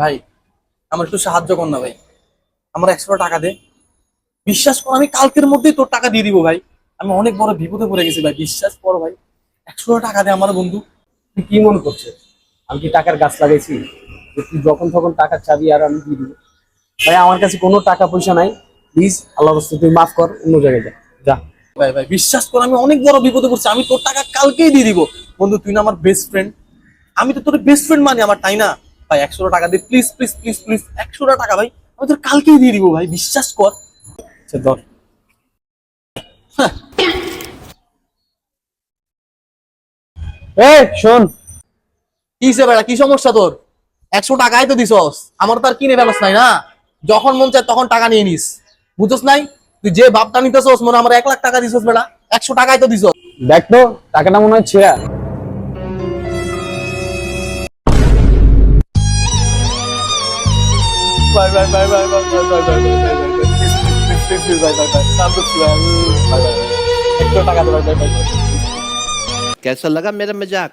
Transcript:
ভাই আমার একটু সাহায্য কর না ভাই, আমার 100 টাকা দে। বিশ্বাস কর আমি কালকের মধ্যেই তোর টাকা দিয়ে দিব ভাই। আমি অনেক বড় বিপদে পড়ে গেছি ভাই, বিশ্বাস কর ভাই। 100 টাকা দে আমার বন্ধু। তুই কি মনে করছিস আমি কি টাকার গাছ লাগাইছি যে তুই যখন তখন টাকা চাবি আর আমি দিয়ে দিব? ভাই আমার কাছে কোনো টাকা পয়সা নাই, প্লিজ আল্লাহর রাস্তায় তুই মাফ কর, অন্য জায়গায় যা যা। ভাই ভাই বিশ্বাস কর আমি অনেক বড় বিপদে পড়ছি, আমি তোর টাকা কালকেই দিয়ে দিব। বন্ধু তুই না আমার বেস্ট ফ্রেন্ড, আমি তো তোর বেস্ট ফ্রেন্ড মানি আমার, তাই না? ভাই 100 টাকা দে প্লিজ প্লিজ প্লিজ প্লিজ, 100 টাকা ভাই, আমি তোর কালকেই দিয়ে দিব ভাই, বিশ্বাস কর। আচ্ছা ধর। হ্যাঁ, এই শোন, কি সে বেড়া, কি সমস্যা তোর? 100 টাকাই তো দিছস, আমার তো আর কিনে ব্যবস্থা নাই না। যখন মন চায় তখন টাকা নিয়ে নিস, বুঝছস নাই? তুই যে ভাবটা নিতেছস মনে হয় আমার 1 লাখ টাকা দিছস বেড়া, 100 টাকাই তো দিছস। দেখ তো টাকাটা মনে হয় ছেঁড়া। ভাই ভাই ভাই ভাই ভাই ভাই ভাই ভাই ভাই ভাই ভাই প্লিজ প্লিজ প্লিজ ভাই ভাই ভাই কাম করছি ভাই, ভাই ভাই 100 টাকা দে ভাই ভাই ভাই। कैसा लगा मेरा मजाक?